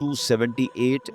278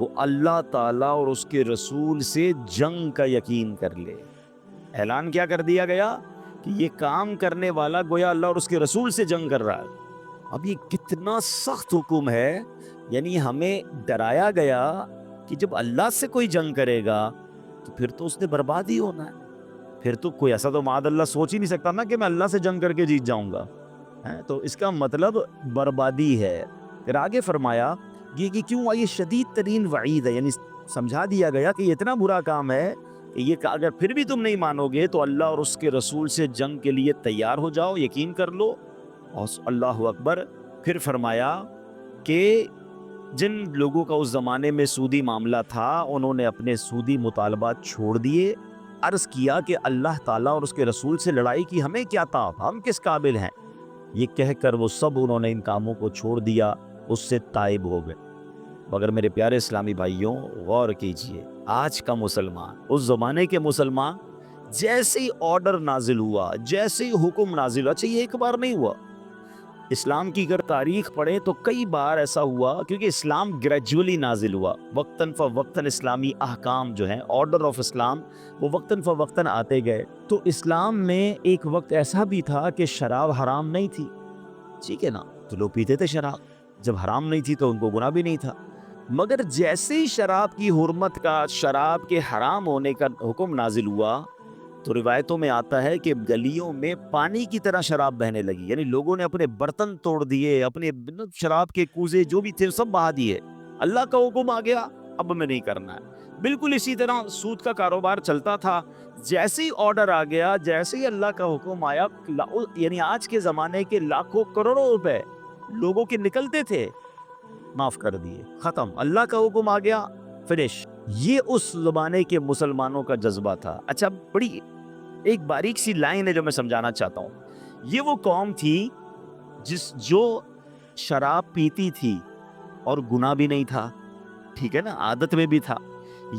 وہ اللہ تعالیٰ اور اس کے رسول سے جنگ کا یقین کر لے۔ اعلان کیا کر دیا گیا کہ یہ کام کرنے والا گویا اللہ اور اس کے رسول سے جنگ کر رہا ہے۔ اب یہ کتنا سخت حکم ہے، یعنی ہمیں ڈرایا گیا کہ جب اللہ سے کوئی جنگ کرے گا تو پھر تو اس نے برباد ہی ہونا ہے، پھر تو کوئی ایسا تو معاذ اللہ سوچ ہی نہیں سکتا نا کہ میں اللہ سے جنگ کر کے جیت جاؤں گا، تو اس کا مطلب بربادی ہے۔ پھر آگے فرمایا یہ کہ کیوں یہ شدید ترین وعید ہے، یعنی سمجھا دیا گیا کہ یہ اتنا برا کام ہے کہ یہ اگر پھر بھی تم نہیں مانو گے تو اللہ اور اس کے رسول سے جنگ کے لیے تیار ہو جاؤ، یقین کر لو۔ اور اللہ اکبر۔ پھر فرمایا کہ جن لوگوں کا اس زمانے میں سودی معاملہ تھا انہوں نے اپنے سودی مطالبات چھوڑ دیے، عرض کیا کہ اللہ تعالیٰ اور اس کے رسول سے لڑائی کی ہمیں کیا طاقت، ہم کس قابل ہیں، یہ کہہ کر وہ سب انہوں نے ان کاموں کو چھوڑ دیا، اس سے تائب ہو گئے۔ مگر میرے پیارے اسلامی بھائیوں غور کیجئے، آج کا مسلمان، اس زمانے کے مسلمان، جیسے ہی آرڈر نازل ہوا، جیسے ہی حکم نازل ہوا، اچھا یہ ایک بار نہیں ہوا، اسلام کی اگر تاریخ پڑھیں تو کئی بار ایسا ہوا، کیونکہ اسلام گریجولی نازل ہوا، وقتاً فوقتاً اسلامی احکام جو ہیں، آرڈر آف اسلام، وہ وقتاً فوقتاً آتے گئے۔ تو اسلام میں ایک وقت ایسا بھی تھا کہ شراب حرام نہیں تھی، ٹھیک ہے نا، تو لوگ پیتے تھے شراب، جب حرام نہیں تھی تو ان کو گناہ بھی نہیں تھا۔ مگر جیسے ہی شراب کی حرمت کا، شراب کے حرام ہونے کا حکم نازل ہوا تو روایتوں میں آتا ہے کہ گلیوں میں پانی کی طرح شراب بہنے لگی، یعنی لوگوں نے اپنے برتن توڑ دیے، اپنے شراب کے کوزے جو بھی تھے سب بہا دیے۔ اللہ کا حکم آ گیا، اب میں نہیں کرنا ہے۔ بالکل اسی طرح سود کا کاروبار چلتا تھا، جیسے ہی آرڈر آ گیا، جیسے ہی اللہ کا حکم آیا، یعنی آج کے زمانے کے لاکھوں کروڑوں روپے لوگوں کے نکلتے تھے، معاف کر دیے، ختم، اللہ کا حکم آ گیا، فنش۔ یہ اس زمانے کے مسلمانوں کا جذبہ تھا۔ اچھا بڑی ایک باریک سی لائن ہے جو میں سمجھانا چاہتا ہوں، یہ وہ قوم تھی جو شراب پیتی تھی اور گناہ بھی نہیں تھا، ٹھیک ہے نا، عادت میں بھی تھا۔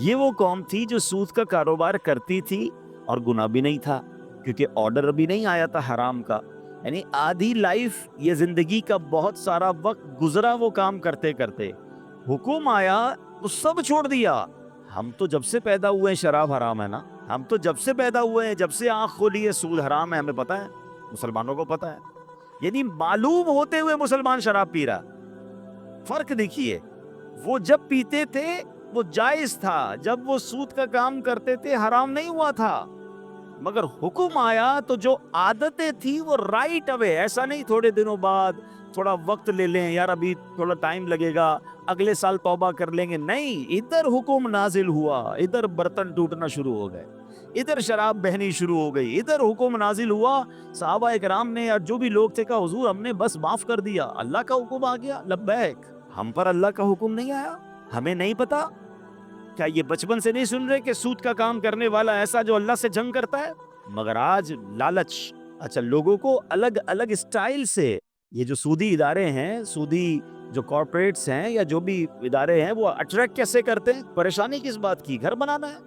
یہ وہ قوم تھی جو سود کا کاروبار کرتی تھی اور گناہ بھی نہیں تھا، کیونکہ آرڈر بھی نہیں آیا تھا حرام کا، یعنی آدھی لائف، یہ زندگی کا بہت سارا وقت گزرا وہ کام کرتے کرتے، حکم آیا تو سب چھوڑ دیا۔ ہم تو جب سے پیدا ہوئے ہیں شراب حرام ہے نا، ہم تو جب سے پیدا ہوئے ہیں، جب سے آنکھ کھولی ہے سود حرام ہے، ہمیں پتہ ہے، مسلمانوں کو پتہ ہے، یعنی معلوم ہوتے ہوئے مسلمان شراب پی رہا۔ فرق دیکھیے، وہ جب پیتے تھے وہ جائز تھا، جب وہ سود کا کام کرتے تھے حرام نہیں ہوا تھا، مگر حکم آیا تو جو عادتیں تھی وہ رائٹ اوے، ایسا نہیں تھوڑے دنوں بعد تھوڑا وقت لے لیں، یار ابھی تھوڑا ٹائم لگے گا، اگلے سال توبہ کر لیں گے، نہیں، ادھر حکم نازل ہوا، ادھر برتن ٹوٹنا شروع ہو گئے، ادھر شراب بہنی شروع ہو گئی، ادھر حکم نازل ہوا۔ صحابہ اکرام نے اور جو بھی لوگ تھے کہا حضور ہم نے بس معاف کر دیا، اللہ کا حکم آ گیا، لبیک، ہم پر اللہ کا حکم نہیں آیا، ہمیں نہیں پتا؟ کیا یہ بچپن سے نہیں سن رہے کہ سود کا کام کرنے والا ایسا جو اللہ سے جنگ کرتا ہے؟ مگر آج لالچ، اچھا لوگوں کو الگ الگ اسٹائل سے، یہ جو سودی ادارے ہیں، سودی جو کارپوریٹس ہیں یا جو بھی ادارے ہیں، وہ اٹریکٹ کیسے کرتے ہیں؟ پریشانی کس بات کی؟ گھر بنانا ہے،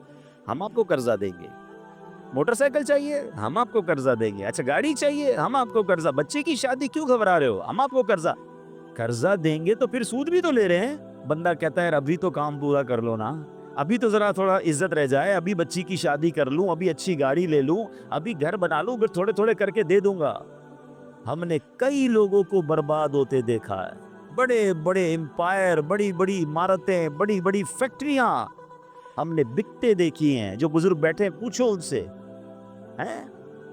ہم آپ کو قرضہ دیں گے، موٹر سائیکل چاہیے، ہم آپ کو قرضہ دیں گے، اچھا گاڑی چاہیے، ہم آپ کو قرضہ، بچے کی شادی کیوں گھبرا رہے ہو، ہم آپ کو قرضہ دیں گے، تو پھر سود بھی تو لے رہے ہیں۔ بندہ کہتا ہے ابھی تو کام پورا کر لو نا، ابھی تو ذرا تھوڑا عزت رہ جائے، ابھی بچی کی شادی کر لوں، ابھی اچھی گاڑی لے لوں، ابھی گھر بنا لوں، پھر تھوڑے تھوڑے کر کے دے دوں گا۔ ہم نے کئی لوگوں کو برباد ہوتے دیکھا ہے، بڑے بڑے امپائر، بڑی بڑی عمارتیں، بڑی بڑی فیکٹریاں ہم نے بکتے دیکھی ہیں۔ جو بزرگ بیٹھے پوچھو ان سے،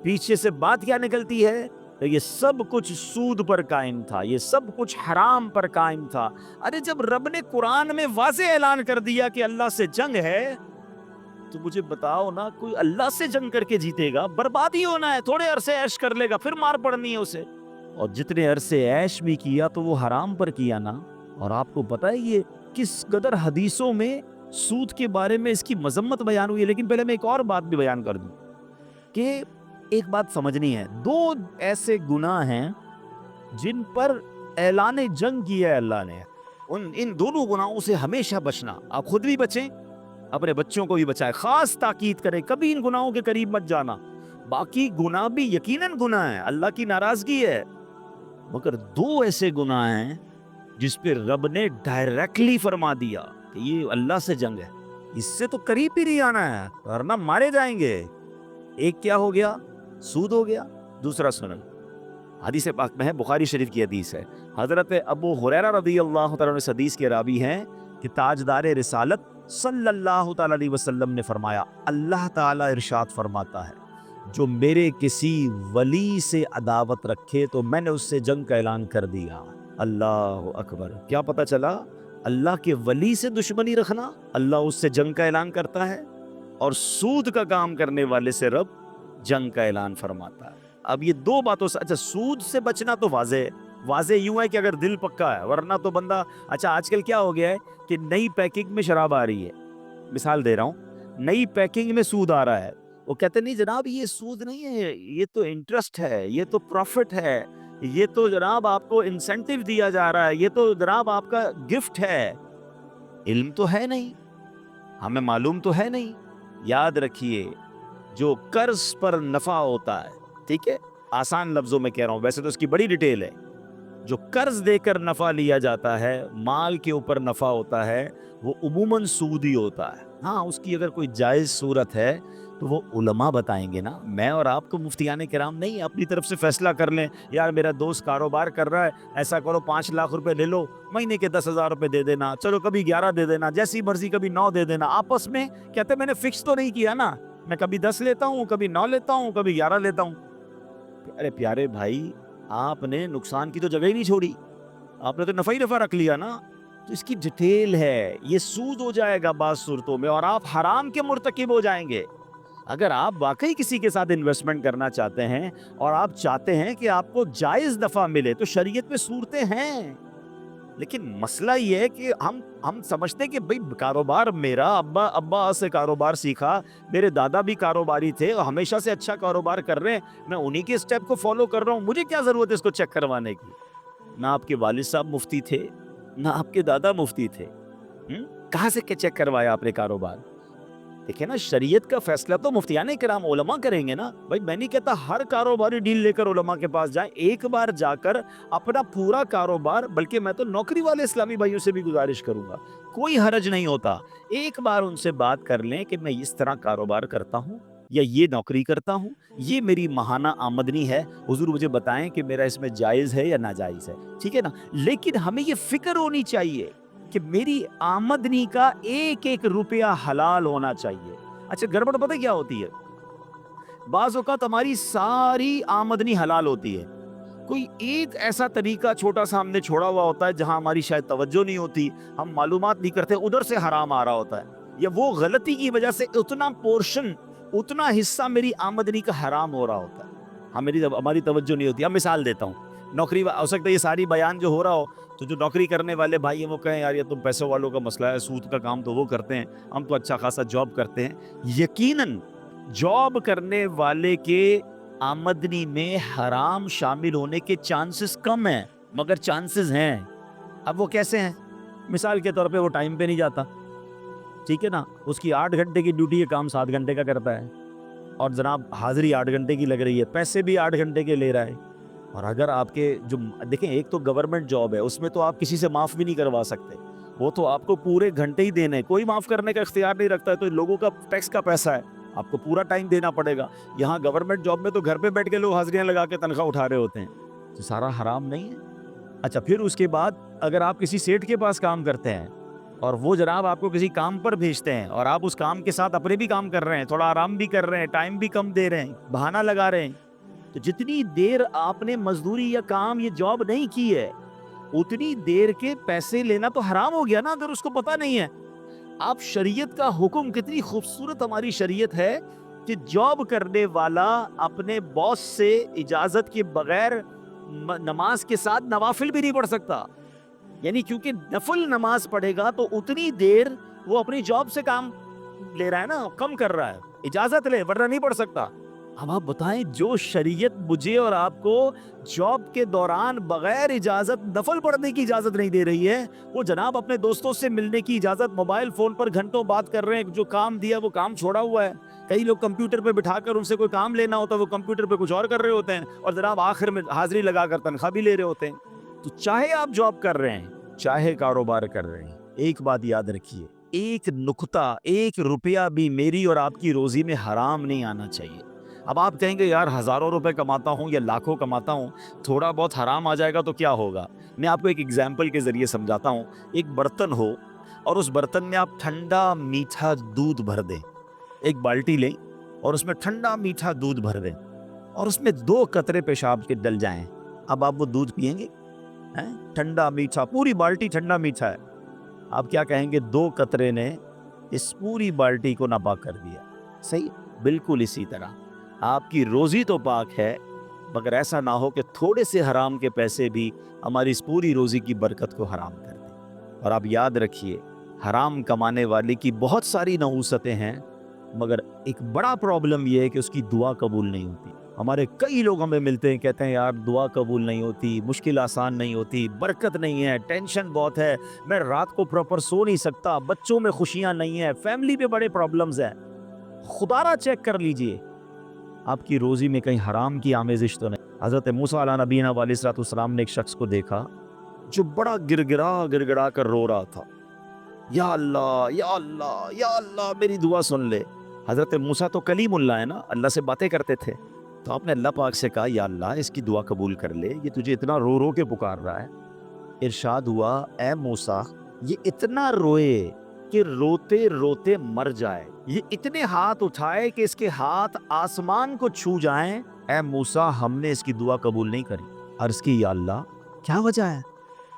پیچھے سے بات کیا نکلتی ہے؟ یہ سب کچھ سود پر قائم تھا، یہ سب کچھ حرام پر قائم تھا۔ ارے جب رب نے قرآن میں واضح اعلان کر دیا کہ اللہ سے جنگ ہے، تو مجھے بتاؤ نا، کوئی اللہ سے جنگ کر کے جیتے گا؟ بربادی ہونا ہے، تھوڑے عرصے عیش کر لے گا، پھر مار پڑنی ہے اسے، اور جتنے عرصے عیش بھی کیا تو وہ حرام پر کیا نا۔ اور آپ کو پتہ ہے یہ کس قدر حدیثوں میں سود کے بارے میں اس کی مذمت بیان ہوئی ہے۔ لیکن پہلے میں ایک اور بات بھی بیان کر دوں کہ ایک بات سمجھنی ہے، دو ایسے گناہ ہیں جن پر اعلان جنگ کیا ہے اللہ نے، ان دونوں گناہوں سے ہمیشہ بچنا، آپ خود بھی بچیں، اپنے بچوں کو بھی بچائیں، خاص تاکید کریں کبھی ان گناہوں کے قریب مت جانا۔ باقی گناہ بھی یقیناً گناہ ہے، اللہ کی ناراضگی ہے، مگر دو ایسے گناہ ہیں جس پہ رب نے ڈائریکٹلی فرما دیا، کہ یہ اللہ سے جنگ ہے, اس سے تو قریب بھی نہیں آنا ہے ورنہ مارے جائیں گے. ایک کیا ہو گیا؟ سود ہو گیا. دوسرا سنن, حدیث پاک میں ہے, بخاری شریف کی حدیث ہے, حضرت ابو ہریرہ رضی اللہ تعالیٰ عنہ حدیث کے راوی ہیں کہ تاجدار رسالت صلی اللہ تعالیٰ علیہ وسلم نے فرمایا, اللہ تعالیٰ ارشاد فرماتا ہے, جو میرے کسی ولی سے عداوت رکھے تو میں نے اس سے جنگ کا اعلان کر دیا. اللہ اکبر. کیا پتہ چلا؟ اللہ کے ولی سے دشمنی رکھنا اللہ اس سے جنگ کا اعلان کرتا ہے, اور سود کا کام کرنے والے سے رب جنگ کا اعلان فرماتا ہے. اب یہ دو باتوں سے, اچھا سود سے بچنا تو واضح ہے, واضح یوں ہے کہ اگر دل پکا ہے, ورنہ تو بندہ, اچھا آج کل کیا ہو گیا ہے کہ نئی پیکنگ میں شراب آ رہی ہے, مثال دے رہا ہوں, نئی پیکنگ میں سود آ رہا ہے, وہ کہتے نہیں جناب یہ سود نہیں ہے, یہ تو انٹرسٹ ہے, یہ تو پروفٹ ہے, یہ تو جناب آپ کو انسینٹیو دیا جا رہا ہے, یہ تو جناب آپ کا گفٹ ہے. علم تو ہے نہیں, ہمیں معلوم تو ہے نہیں. یاد رکھیے, جو قرض پر نفع ہوتا ہے, ٹھیک ہے, آسان لفظوں میں کہہ رہا ہوں, ویسے تو اس کی بڑی ڈیٹیل ہے, جو قرض دے کر نفع لیا جاتا ہے, مال کے اوپر نفع ہوتا ہے, وہ عموماً سودی ہوتا ہے. ہاں اس کی اگر کوئی جائز صورت ہے تو وہ علماء بتائیں گے نا, میں اور آپ کو مفتیان کرام نہیں اپنی طرف سے فیصلہ کر لیں, یار میرا دوست کاروبار کر رہا ہے, ایسا کرو 5 لاکھ روپے لے لو, مہینے کے 10,000 روپے دے دینا, چلو کبھی 11 دے دینا, جیسی مرضی کبھی 9 دے دینا. آپس میں کہتے میں نے فکس تو نہیں کیا نا, میں کبھی 10 لیتا ہوں, کبھی 9 لیتا ہوں, کبھی 11 لیتا ہوں. ارے پیارے بھائی, آپ نے نقصان کی تو جگہ ہی نہیں چھوڑی, آپ نے تو نفع ہی نفع رکھ لیا نا. تو اس کی ڈیٹیل ہے, یہ سود ہو جائے گا بعض صورتوں میں, اور آپ حرام کے مرتکب ہو جائیں گے. اگر آپ واقعی کسی کے ساتھ انویسٹمنٹ کرنا چاہتے ہیں اور آپ چاہتے ہیں کہ آپ کو جائز نفع ملے, تو شریعت میں صورتیں ہیں. لیکن مسئلہ یہ ہے کہ ہم سمجھتے ہیں کہ بھئی کاروبار, میرا ابا سے کاروبار سیکھا, میرے دادا بھی کاروباری تھے اور ہمیشہ سے اچھا کاروبار کر رہے ہیں, میں انہی کے سٹیپ کو فالو کر رہا ہوں, مجھے کیا ضرورت ہے اس کو چیک کروانے کی. نہ آپ کے والد صاحب مفتی تھے, نہ آپ کے دادا مفتی تھے, کہاں سے چیک کروایا آپ نے کاروبار؟ دیکھیں نا, شریعت کا فیصلہ تو مفتیان کرام علماء کریں گے نا. بھائی میں نہیں کہتا ہر کاروباری ڈیل لے کر علماء کے پاس جائیں, ایک بار جا کر اپنا پورا کاروبار, بلکہ میں تو نوکری والے اسلامی بھائیوں سے بھی گزارش کروں گا, کوئی حرج نہیں ہوتا, ایک بار ان سے بات کر لیں کہ میں اس طرح کاروبار کرتا ہوں یا یہ نوکری کرتا ہوں, یہ میری ماہانہ آمدنی ہے, حضور مجھے بتائیں کہ میرا اس میں جائز ہے یا ناجائز ہے, ٹھیک ہے نا. لیکن ہمیں یہ فکر ہونی چاہیے کہ میری آمدنی کا ایک ایک روپیہ حلال ہونا چاہیے. اچھا گڑبڑ پتہ کیا ہوتی ہے, بعض اوقات ہماری ساری آمدنی حلال ہوتی ہے, کوئی ایک ایسا طریقہ چھوٹا سا ہم نے چھوڑا ہوا ہوتا ہے جہاں ہماری شاید توجہ نہیں ہوتی, ہم معلومات نہیں کرتے, ادھر سے حرام آ رہا ہوتا ہے, یا وہ غلطی کی وجہ سے اتنا پورشن, اتنا حصہ میری آمدنی کا حرام ہو رہا ہوتا ہے, ہماری توجہ نہیں ہوتی. اب مثال دیتا ہوں, نوکری, ہو سکتا ہے یہ ساری بیان جو ہو رہا ہو تو جو نوکری کرنے والے بھائی ہیں وہ کہیں یار یہ تم پیسوں والوں کا مسئلہ ہے, سود کا کام تو وہ کرتے ہیں, ہم تو اچھا خاصا جاب کرتے ہیں. یقیناً جاب کرنے والے کے آمدنی میں حرام شامل ہونے کے چانسز کم ہیں, مگر چانسز ہیں. اب وہ کیسے ہیں؟ مثال کے طور پہ وہ ٹائم پہ نہیں جاتا, ٹھیک ہے نا, اس کی 8 گھنٹے کی ڈیوٹی ہے, کام 7 گھنٹے کا کرتا ہے, اور جناب حاضری 8 گھنٹے کی لگ رہی ہے, پیسے بھی 8 گھنٹے کے لے رہا ہے. اور اگر آپ کے جو دیکھیں, ایک تو گورنمنٹ جاب ہے, اس میں تو آپ کسی سے معاف بھی نہیں کروا سکتے, وہ تو آپ کو پورے گھنٹے ہی دینے, کوئی معاف کرنے کا اختیار نہیں رکھتا ہے, تو لوگوں کا ٹیکس کا پیسہ ہے, آپ کو پورا ٹائم دینا پڑے گا. یہاں گورنمنٹ جاب میں تو گھر پہ بیٹھ کے لوگ حاضریاں لگا کے تنخواہ اٹھا رہے ہوتے ہیں, تو سارا حرام نہیں ہے. اچھا پھر اس کے بعد اگر آپ کسی سیٹ کے پاس کام کرتے ہیں اور وہ جناب آپ کو کسی کام پر بھیجتے ہیں, اور آپ اس کام کے ساتھ اپنے بھی کام کر رہے ہیں, تھوڑا آرام بھی کر رہے ہیں, ٹائم بھی کم دے رہے ہیں, بہانہ لگا رہے ہیں, تو جتنی دیر آپ نے مزدوری یا کام یہ جاب نہیں کی ہے, اتنی دیر کے پیسے لینا تو حرام ہو گیا نا, اگر اس کو پتہ نہیں ہے. آپ شریعت کا حکم, کتنی خوبصورت ہماری شریعت ہے کہ جاب کرنے والا اپنے باس سے اجازت کے بغیر نماز کے ساتھ نوافل بھی نہیں پڑھ سکتا. یعنی کیونکہ نفل نماز پڑھے گا تو اتنی دیر وہ اپنی جاب سے کام لے رہا ہے نا, کم کر رہا ہے, اجازت لے, ورنہ نہیں پڑھ سکتا. اب آپ بتائیں, جو شریعت مجھے اور آپ کو جاب کے دوران بغیر اجازت نفل پڑھنے کی اجازت نہیں دے رہی ہے, وہ جناب اپنے دوستوں سے ملنے کی اجازت, موبائل فون پر گھنٹوں بات کر رہے ہیں, جو کام دیا وہ کام چھوڑا ہوا ہے. کئی لوگ کمپیوٹر پہ بٹھا کر ان سے کوئی کام لینا ہوتا ہے, وہ کمپیوٹر پہ کچھ اور کر رہے ہوتے ہیں, اور جناب آخر میں حاضری لگا کر تنخواہ بھی لے رہے ہوتے ہیں. تو چاہے آپ جاب کر رہے ہیں, چاہے کاروبار کر رہے ہیں, ایک بات یاد رکھیے، ایک نقطہ، ایک روپیہ بھی میری اور آپ کی روزی میں حرام نہیں آنا چاہیے۔ اب آپ کہیں گے یار ہزاروں روپے کماتا ہوں یا لاکھوں کماتا ہوں، تھوڑا بہت حرام آ جائے گا تو کیا ہوگا؟ میں آپ کو ایک ایگزامپل کے ذریعے سمجھاتا ہوں۔ ایک برتن ہو اور اس برتن میں آپ ٹھنڈا میٹھا دودھ بھر دیں، ایک بالٹی لیں اور اس میں ٹھنڈا میٹھا دودھ بھر دیں اور اس میں 2 قطرے پیشاب کے ڈل جائیں، اب آپ وہ دودھ پیئیں گے؟ ٹھنڈا میٹھا، پوری بالٹی ٹھنڈا میٹھا ہے، آپ کیا کہیں گے؟ 2 قطرے نے اس پوری بالٹی کو ناپاک کر دیا۔ صحیح؟ بالکل اسی طرح آپ کی روزی تو پاک ہے، مگر ایسا نہ ہو کہ تھوڑے سے حرام کے پیسے بھی ہماری اس پوری روزی کی برکت کو حرام کر دیں۔ اور آپ یاد رکھیے، حرام کمانے والے کی بہت ساری نحوستیں ہیں، مگر ایک بڑا پرابلم یہ ہے کہ اس کی دعا قبول نہیں ہوتی۔ ہمارے کئی لوگ ہمیں ملتے ہیں، کہتے ہیں یار دعا قبول نہیں ہوتی، مشکل آسان نہیں ہوتی، برکت نہیں ہے، ٹینشن بہت ہے، میں رات کو پراپر سو نہیں سکتا، بچوں میں خوشیاں نہیں ہیں، فیملی میں بڑے پرابلمز ہیں۔ خدا را چیک کر لیجئے آپ کی روزی میں کہیں حرام کی آمیزش تو نہیں۔ حضرت موسیٰ علیہ نبینا علیہ الصلوۃ والسلام نے ایک شخص کو دیکھا جو بڑا گڑ گڑا کر رو رہا تھا، یا اللہ یا اللہ یا اللہ میری دعا سن لے۔ حضرت موسیٰ تو کلیم اللہ ہے نا، اللہ سے باتیں کرتے تھے، تو آپ نے اللہ پاک سے کہا یا اللہ اس کی دعا قبول کر لے، یہ تجھے اتنا رو رو کے پکار رہا ہے۔ ارشاد ہوا اے موسیٰ یہ اتنا روئے کہ روتے روتے مر جائے، یہ اتنے ہاتھ اٹھائے کہ اس کے ہاتھ آسمان کو چھو جائیں، اے موسیٰ ہم نے اس کی دعا قبول نہیں کری۔ عرض کی یا اللہ کیا وجہ ہے؟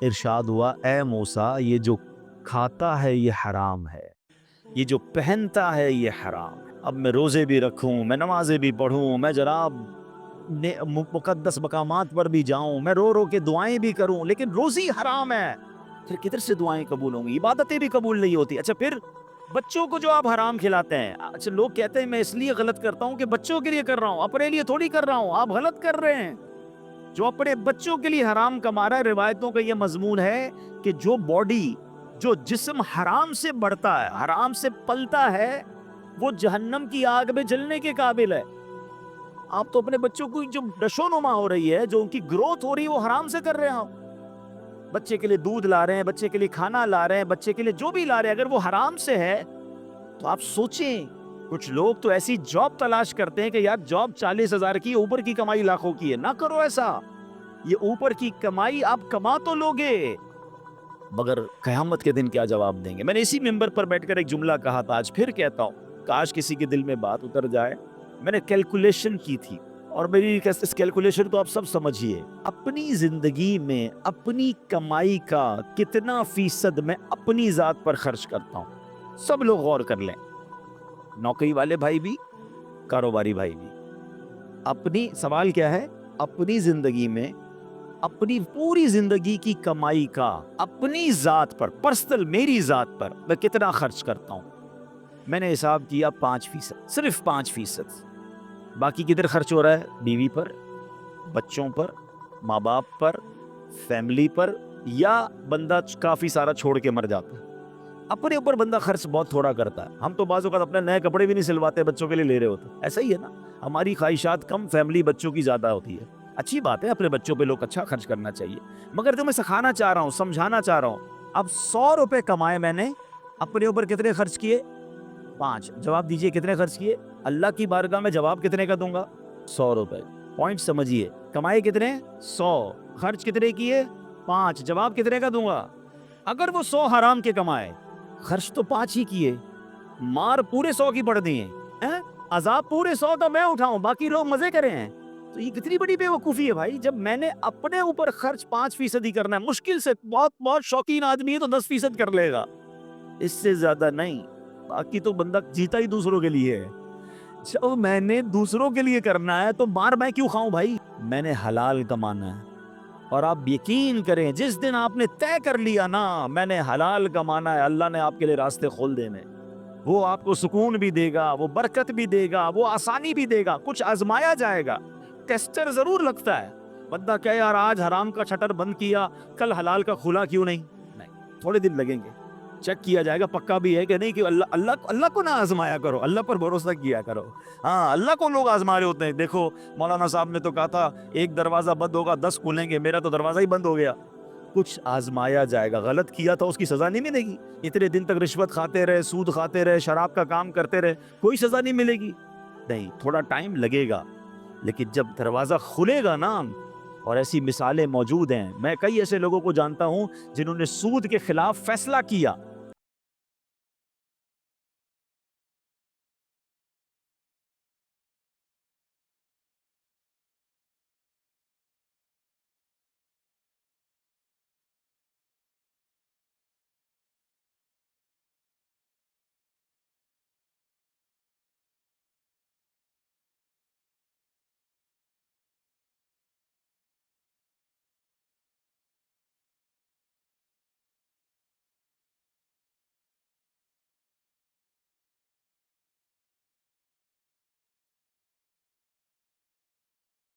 ارشاد ہوا اے موسیٰ یہ جو کھاتا ہے یہ حرام ہے، یہ جو پہنتا ہے یہ حرام ہے۔ اب میں روزے بھی رکھوں، میں نمازیں بھی پڑھوں، میں جناب مقدس مقامات پر بھی جاؤں، میں رو رو کے دعائیں بھی کروں، لیکن روزی حرام ہے، پھر کدھر سے دعائیں قبول ہوں گی؟ عبادتیں بھی قبول نہیں ہوتی۔ اچھا پھر بچوں کو جو آپ حرام کھلاتے ہیں، اچھا لوگ کہتے ہیں میں اس لیے غلط کرتا ہوں کہ بچوں کے لیے کر رہا ہوں، اپنے لیے تھوڑی کر رہا ہوں، آپ غلط کر رہے ہیں۔ جو اپنے بچوں کے لیے حرام کما رہا ہے، روایتوں کا یہ مضمون ہے کہ جو باڈی، جو جسم حرام سے بڑھتا ہے، حرام سے پلتا ہے، وہ جہنم کی آگ میں جلنے کے قابل ہے۔ آپ تو اپنے بچوں کو جو نشو نما ہو رہی ہے، جو ان کی گروتھ ہو رہی ہے، وہ حرام سے کر رہے ہیں۔ آپ بچے کے لیے دودھ لا رہے ہیں، بچے کے لیے کھانا لا رہے ہیں، بچے کے لیے جو بھی لا رہے ہیں، اگر وہ حرام سے ہے تو آپ سوچیں۔ کچھ لوگ تو ایسی جاب تلاش کرتے ہیں کہ یار جاب 40,000 کی، اوپر کی کمائی لاکھوں کی ہے، نہ کرو ایسا۔ یہ اوپر کی کمائی آپ کما تو لوگے، مگر قیامت کے دن کیا جواب دیں گے؟ میں نے اسی ممبر پر بیٹھ کر ایک جملہ کہا تھا، آج پھر کہتا ہوں، کاش کسی کے دل میں بات اتر جائے۔ میں نے کیلکولیشن کی تھی، اور میری اس کیلکولیشن کو آپ سب سمجھیے، اپنی زندگی میں اپنی کمائی کا کتنا فیصد میں اپنی ذات پر خرچ کرتا ہوں؟ سب لوگ غور کر لیں، نوکری والے بھائی بھی، کاروباری بھائی بھی۔ اپنی سوال کیا ہے؟ اپنی زندگی میں اپنی پوری زندگی کی کمائی کا اپنی ذات پر، پرسنل میری ذات پر میں کتنا خرچ کرتا ہوں؟ میں نے حساب کیا 5%، صرف 5%۔ باقی کدھر خرچ ہو رہا ہے؟ بیوی پر، بچوں پر، ماں باپ پر، فیملی پر، یا بندہ کافی سارا چھوڑ کے مر جاتا ہے؟ اپنے اوپر بندہ خرچ بہت تھوڑا کرتا ہے۔ ہم تو بعض اوقات اپنے نئے کپڑے بھی نہیں سلواتے، بچوں کے لیے لے رہے ہوتے۔ ایسا ہی ہے نا، ہماری خواہشات کم، فیملی بچوں کی زیادہ ہوتی ہے۔ اچھی بات ہے، اپنے بچوں پہ لوگ اچھا خرچ کرنا چاہیے، مگر جو میں سکھانا چاہ رہا ہوں، سمجھانا چاہ رہا ہوں، اب 100 روپے کمائے میں نے، اپنے اوپر کتنے خرچ کیے؟ 5۔ جواب دیجئے کتنے خرچ کیے؟ اللہ کی بارگاہ میں جواب کتنے کا دوں گا؟ 100 روپے۔ پوائنٹ سمجھیے، کمائے کتنے؟ 100، خرچ کتنے کیے؟ 5، جواب کتنے کا دوں گا؟ اگر وہ 100 حرام کے کمائے، خرچ تو 5 ہی کیے، مار پورے 100 کی پڑ دی ہے، عذاب پورے 100 کا میں اٹھاؤں، باقی لوگ مزے کریں ہیں، تو یہ کتنی بڑی بے وقوفی ہے بھائی۔ جب میں نے اپنے اوپر خرچ 5% ہی کرنا ہے، مشکل سے بہت شوقین آدمی ہے تو 10% کر لے گا، اس سے زیادہ نہیں۔ باقی تو بندہ جیتا ہی دوسروں کے لیے ہے۔ جب میں نے دوسروں کے لیے کرنا ہے تو مار میں کیوں کھاؤں بھائی؟ میں نے حلال کمانا ہے، اور آپ یقین کریں جس دن آپ نے طے کر لیا نا میں نے حلال کمانا ہے، اللہ نے آپ کے لیے راستے کھول دینے، وہ آپ کو سکون بھی دے گا، وہ برکت بھی دے گا، وہ آسانی بھی دے گا۔ کچھ آزمایا جائے گا، ٹیسٹر ضرور لگتا ہے، بندہ کہ یار آج حرام کا شٹر بند کیا، کل حلال کا کھلا کیوں نہیں؟ تھوڑے دن لگیں گے، چیک کیا جائے گا، پکا بھی ہے کہ نہیں، کہ اللہ کو نہ آزمایا کرو، اللہ پر بھروسہ کیا کرو۔ ہاں اللہ کو لوگ آزما رہے ہوتے ہیں۔ دیکھو مولانا صاحب نے تو کہا تھا ایک دروازہ بند ہوگا 10 کھلیں گے، میرا تو دروازہ ہی بند ہو گیا، کچھ آزمایا جائے گا. غلط کیا تھا اس کی سزا نہیں ملے گی. اتنے دن تک رشوت کھاتے رہے, سود کھاتے رہے, شراب کا کام کرتے رہے, کوئی سزا نہیں ملے گی. نہیں, تھوڑا ٹائم لگے گا, لیکن جب دروازہ کھلے گا نا, اور ایسی مثالیں موجود ہیں. میں کئی ایسے لوگوں کو جانتا ہوں جنہوں نے سود کے خلاف فیصلہ کیا,